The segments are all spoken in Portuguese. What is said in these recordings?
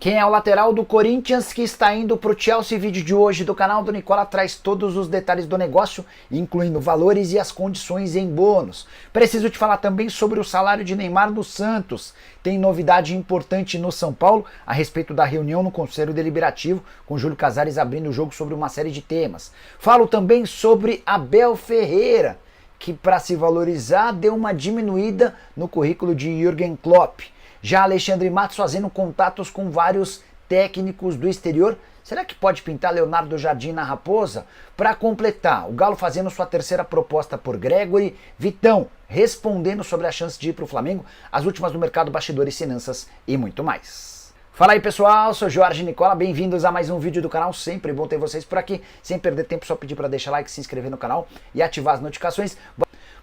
Quem é o lateral do Corinthians que está indo para o Chelsea? Vídeo de hoje do canal do Nicola traz todos os detalhes do negócio, incluindo valores e as condições em bônus. Preciso te falar também sobre o salário de Neymar no Santos. Tem novidade importante no São Paulo a respeito da reunião no Conselho Deliberativo, com Júlio Casares abrindo o jogo sobre uma série de temas. Falo também sobre Abel Ferreira, que para se valorizar deu uma diminuída no currículo de Jürgen Klopp. Já Alexandre Matos fazendo contatos com vários técnicos do exterior. Será que pode pintar Leonardo Jardim na Raposa? Para completar, o Galo fazendo sua terceira proposta por Gregori, Vitão respondendo sobre a chance de ir para o Flamengo, as últimas do mercado, bastidores, finanças e muito mais. Fala aí pessoal, sou Jorge Nicola, bem-vindos a mais um vídeo do canal, sempre bom ter vocês por aqui. Sem perder tempo, só pedir para deixar like, se inscrever no canal e ativar as notificações.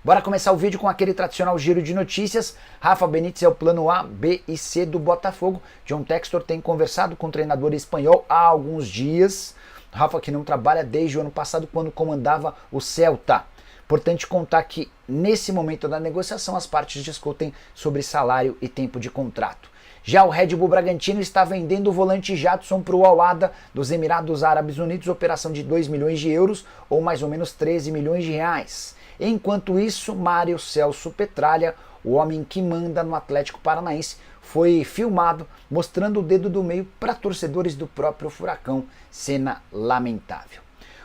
Bora começar o vídeo com aquele tradicional giro de notícias. Rafa Benítez é o plano A, B e C do Botafogo. John Textor tem conversado com o treinador espanhol há alguns dias. Rafa que não trabalha desde o ano passado, quando comandava o Celta. Importante contar que nesse momento da negociação as partes discutem sobre salário e tempo de contrato. Já o Red Bull Bragantino está vendendo o volante Jadson para o Al-Ahly dos Emirados Árabes Unidos, operação de 2 milhões de euros ou mais ou menos 13 milhões de reais. Enquanto isso, Mário Celso Petralha, o homem que manda no Atlético Paranaense, foi filmado mostrando o dedo do meio para torcedores do próprio Furacão. Cena lamentável.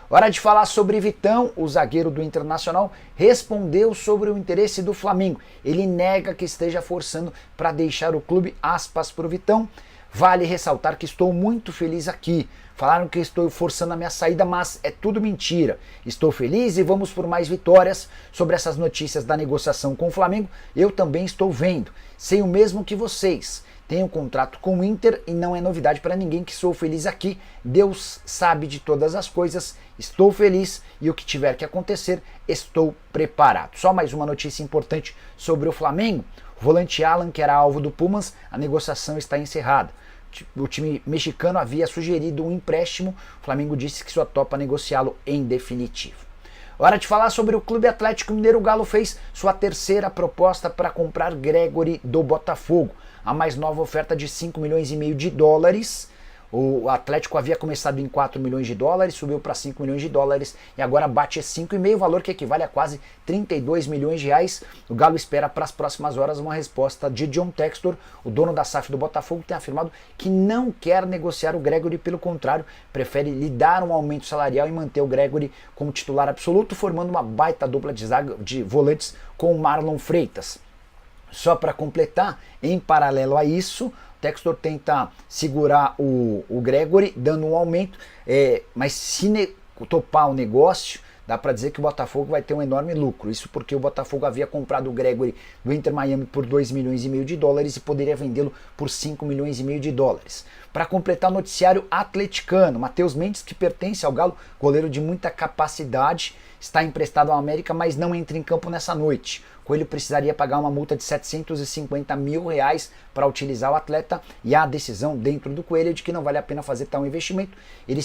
Hora de falar sobre Vitão, o zagueiro do Internacional, respondeu sobre o interesse do Flamengo. Ele nega que esteja forçando para deixar o clube, aspas para o Vitão. Vale ressaltar que estou muito feliz aqui. Falaram que estou forçando a minha saída, mas é tudo mentira. Estou feliz e vamos por mais vitórias. Sobre essas notícias da negociação com o Flamengo, eu também estou vendo. Sei o mesmo que vocês. Tenho um contrato com o Inter e não é novidade para ninguém que sou feliz aqui. Deus sabe de todas as coisas. Estou feliz e o que tiver que acontecer, estou preparado. Só mais uma notícia importante sobre o Flamengo. O volante Alan, que era alvo do Pumas, a negociação está encerrada. O time mexicano havia sugerido um empréstimo, o Flamengo disse que só topa negociá-lo em definitivo. Hora de falar sobre o Clube Atlético Mineiro. O Galo fez sua terceira proposta para comprar Gregori do Botafogo. A mais nova oferta de 5 milhões e meio de dólares. O Atlético havia começado em 4 milhões de dólares, subiu para 5 milhões de dólares e agora bate 5,5, valor que equivale a quase 32 milhões de reais. O Galo espera para as próximas horas uma resposta de John Textor. O dono da SAF do Botafogo tem afirmado que não quer negociar o Gregori, pelo contrário, prefere lhe dar um aumento salarial e manter o Gregori como titular absoluto, formando uma baita dupla de zaga de volantes com o Marlon Freitas. Só para completar, em paralelo a isso, Textor tenta segurar o Gregori, dando um aumento, mas se topar o negócio, dá para dizer que o Botafogo vai ter um enorme lucro. Isso porque o Botafogo havia comprado o Gregori do Inter Miami por 2 milhões e meio de dólares e poderia vendê-lo por 5 milhões e meio de dólares. Para completar o noticiário atleticano, Matheus Mendes, que pertence ao Galo, goleiro de muita capacidade, está emprestado ao América, mas não entra em campo nessa noite. Coelho precisaria pagar uma multa de 750 mil reais para utilizar o atleta, e a decisão dentro do Coelho é de que não vale a pena fazer tal investimento. Ele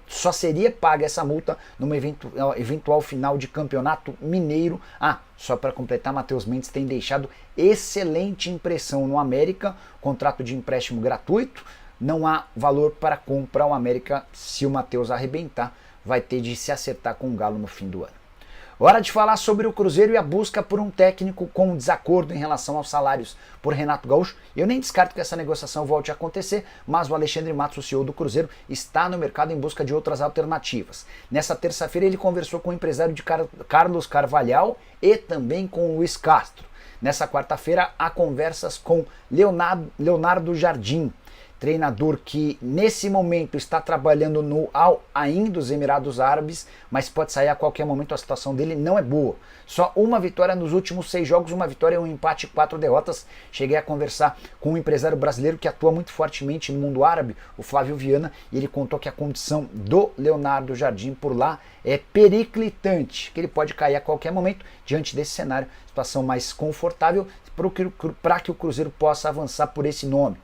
só seria paga essa multa numa eventual final de campeonato mineiro. Só para completar, Matheus Mendes tem deixado excelente impressão no América, contrato de empréstimo gratuito, não há valor para comprar o América. Se o Matheus arrebentar, vai ter de se acertar com o Galo no fim do ano. Hora de falar sobre o Cruzeiro e a busca por um técnico com desacordo em relação aos salários por Renato Gaúcho. Eu nem descarto que essa negociação volte a acontecer, mas o Alexandre Matos, o CEO do Cruzeiro, está no mercado em busca de outras alternativas. Nessa terça-feira ele conversou com o empresário de Carlos Carvalhal e também com o Luiz Castro. Nessa quarta-feira há conversas com Leonardo Jardim, treinador que nesse momento está trabalhando no Al-Ain dos Emirados Árabes, mas pode sair a qualquer momento. A situação dele não é boa. Só uma vitória nos últimos 6 jogos, uma vitória, um empate e 4 derrotas. Cheguei a conversar com um empresário brasileiro que atua muito fortemente no mundo árabe, o Flávio Viana, e ele contou que a condição do Leonardo Jardim por lá é periclitante, que ele pode cair a qualquer momento. Diante desse cenário, situação mais confortável para que o Cruzeiro possa avançar por esse nome.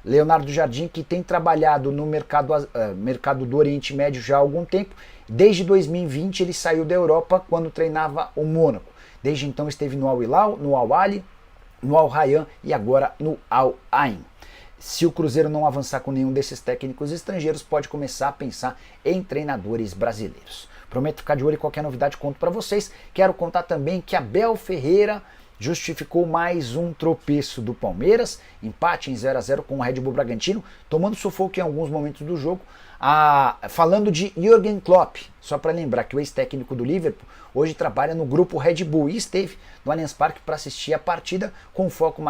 Leonardo Jardim, que tem trabalhado no mercado do Oriente Médio já há algum tempo. Desde 2020 ele saiu da Europa quando treinava o Mônaco. Desde então esteve no Al Hilal, no Al-Ahly, no Al Rayyan e agora no Al Ain. se o Cruzeiro não avançar com nenhum desses técnicos estrangeiros, pode começar a pensar em treinadores brasileiros. Prometo ficar de olho em qualquer novidade, conto para vocês. Quero contar também que Abel Ferreira justificou mais um tropeço do Palmeiras, empate em 0 a 0 com o Red Bull Bragantino, tomando sufoco em alguns momentos do jogo. Falando de Jürgen Klopp, só para lembrar que o ex-técnico do Liverpool hoje trabalha no grupo Red Bull e esteve no Allianz Parque para assistir a partida com foco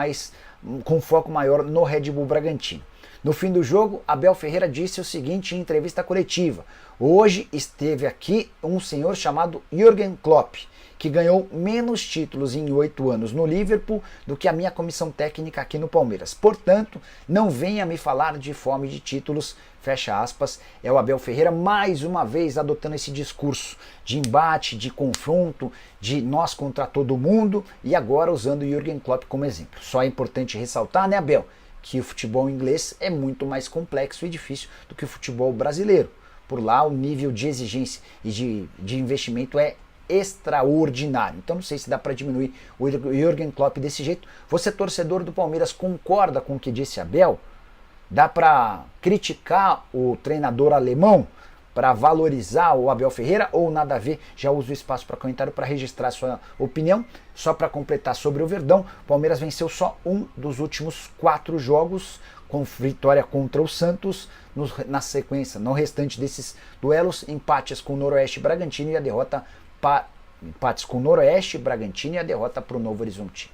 maior no Red Bull Bragantino. No fim do jogo, Abel Ferreira disse o seguinte em entrevista coletiva: hoje esteve aqui um senhor chamado Jürgen Klopp, que ganhou menos títulos em 8 anos no Liverpool do que a minha comissão técnica aqui no Palmeiras. Portanto, não venha me falar de fome de títulos, fecha aspas. É o Abel Ferreira mais uma vez adotando esse discurso de embate, de confronto, de nós contra todo mundo, e agora usando o Jürgen Klopp como exemplo. Só é importante ressaltar, né, Abel, que o futebol inglês é muito mais complexo e difícil do que o futebol brasileiro. Por lá o nível de exigência e de investimento é extraordinário. Então não sei se dá para diminuir o Jürgen Klopp desse jeito. Você, torcedor do Palmeiras, concorda com o que disse Abel? Dá para criticar o treinador alemão, para valorizar o Abel Ferreira, ou nada a ver? Já uso o espaço para comentário para registrar sua opinião. Só para completar sobre o Verdão, o Palmeiras venceu só um dos últimos 4 jogos, com vitória contra o Santos. Na sequência, no restante desses duelos, empates com o Noroeste Bragantino e a derrota para o Novo Horizontino.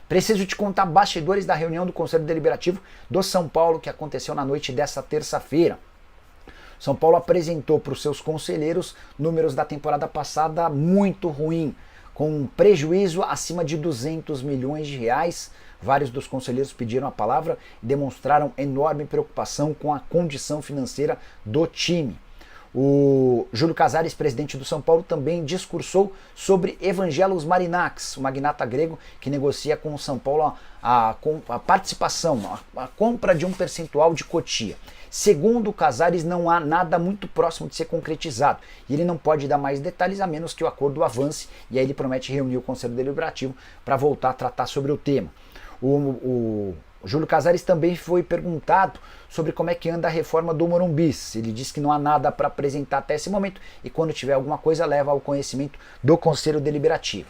Preciso te contar bastidores da reunião do Conselho Deliberativo do São Paulo, que aconteceu na noite dessa terça-feira. São Paulo apresentou para os seus conselheiros números da temporada passada muito ruim, com um prejuízo acima de 200 milhões de reais. Vários dos conselheiros pediram a palavra e demonstraram enorme preocupação com a condição financeira do time. O Júlio Casares, presidente do São Paulo, também discursou sobre Evangelos Marinax, o magnata grego que negocia com o São Paulo a participação, a compra de um percentual de Cotia. Segundo o Casares, não há nada muito próximo de ser concretizado e ele não pode dar mais detalhes a menos que o acordo avance, e aí ele promete reunir o Conselho Deliberativo para voltar a tratar sobre o tema. O Júlio Casares também foi perguntado sobre como é que anda a reforma do Morumbi. Ele disse que não há nada para apresentar até esse momento e quando tiver alguma coisa leva ao conhecimento do Conselho Deliberativo.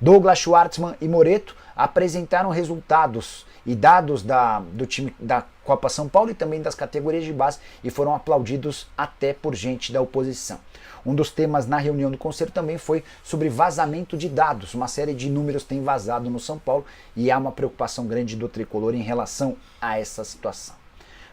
Douglas Schwartzman e Moreto apresentaram resultados e dados do time da Copa São Paulo e também das categorias de base e foram aplaudidos até por gente da oposição. Um dos temas na reunião do Conselho também foi sobre vazamento de dados. Uma série de números tem vazado no São Paulo e há uma preocupação grande do tricolor em relação a essa situação.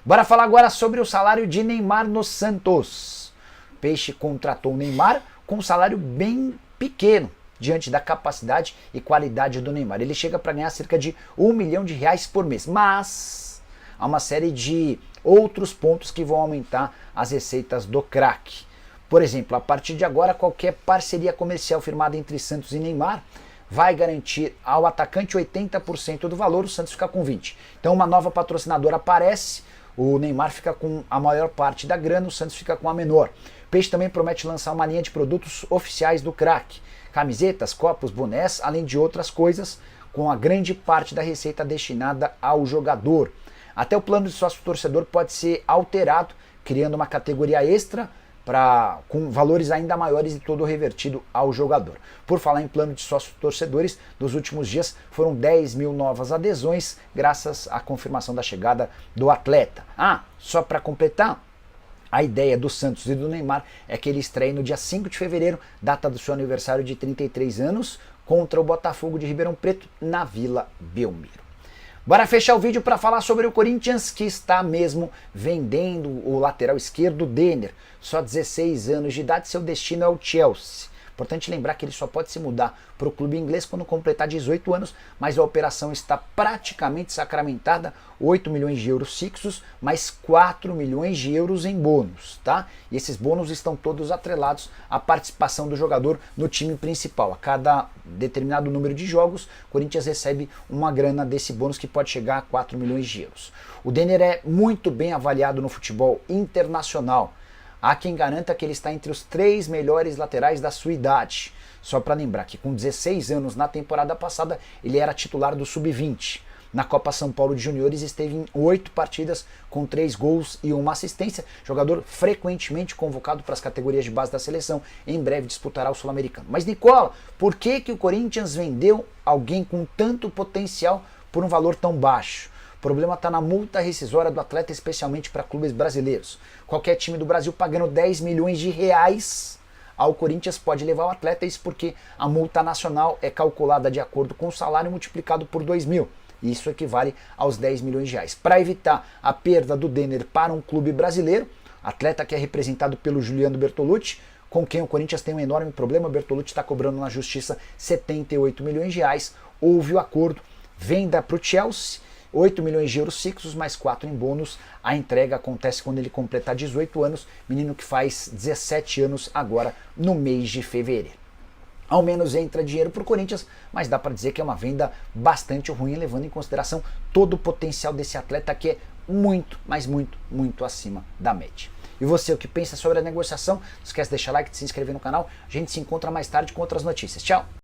Bora falar agora sobre o salário de Neymar no Santos. Peixe contratou o Neymar com um salário bem pequeno diante da capacidade e qualidade do Neymar. Ele chega para ganhar cerca de R$1 milhão por mês, mas há uma série de outros pontos que vão aumentar as receitas do craque. Por exemplo, a partir de agora, qualquer parceria comercial firmada entre Santos e Neymar vai garantir ao atacante 80% do valor, o Santos fica com 20%. Então uma nova patrocinadora aparece, o Neymar fica com a maior parte da grana, o Santos fica com a menor. O Peixe também promete lançar uma linha de produtos oficiais do craque. Camisetas, copos, bonés, além de outras coisas, com a grande parte da receita destinada ao jogador. Até o plano de sócio-torcedor pode ser alterado, criando uma categoria extra com valores ainda maiores e todo revertido ao jogador. Por falar em plano de sócio-torcedores, nos últimos dias foram 10 mil novas adesões, graças à confirmação da chegada do atleta. Só para completar, a ideia do Santos e do Neymar é que ele estreie no dia 5 de fevereiro, data do seu aniversário de 33 anos, contra o Botafogo de Ribeirão Preto, na Vila Belmiro. Bora fechar o vídeo para falar sobre o Corinthians, que está mesmo vendendo o lateral esquerdo Denner. Só 16 anos de idade, seu destino é o Chelsea. Importante lembrar que ele só pode se mudar para o clube inglês quando completar 18 anos, mas a operação está praticamente sacramentada, 8 milhões de euros fixos, mais 4 milhões de euros em bônus, tá? E esses bônus estão todos atrelados à participação do jogador no time principal. A cada determinado número de jogos, o Corinthians recebe uma grana desse bônus que pode chegar a 4 milhões de euros. O Denner é muito bem avaliado no futebol internacional. Há quem garanta que ele está entre os 3 melhores laterais da sua idade. Só para lembrar que com 16 anos na temporada passada ele era titular do Sub-20. Na Copa São Paulo de Juniores esteve em 8 partidas com 3 gols e 1 assistência. Jogador frequentemente convocado para as categorias de base da seleção. Em breve disputará o Sul-Americano. Mas Nicola, por que o Corinthians vendeu alguém com tanto potencial por um valor tão baixo? O problema está na multa rescisória do atleta, especialmente para clubes brasileiros. Qualquer time do Brasil pagando 10 milhões de reais ao Corinthians pode levar o atleta, isso porque a multa nacional é calculada de acordo com o salário multiplicado por 2.000. Isso equivale aos 10 milhões de reais. Para evitar a perda do Denner para um clube brasileiro, atleta que é representado pelo Juliano Bertolucci, com quem o Corinthians tem um enorme problema, o Bertolucci está cobrando na justiça 78 milhões de reais. Houve o acordo, venda para o Chelsea, 8 milhões de euros fixos, mais 4 em bônus. A entrega acontece quando ele completar 18 anos, menino que faz 17 anos agora no mês de fevereiro. Ao menos entra dinheiro para o Corinthians, mas dá para dizer que é uma venda bastante ruim, levando em consideração todo o potencial desse atleta que é muito, mas muito, muito acima da média. E você, o que pensa sobre a negociação? Não esquece de deixar like, de se inscrever no canal. A gente se encontra mais tarde com outras notícias. Tchau!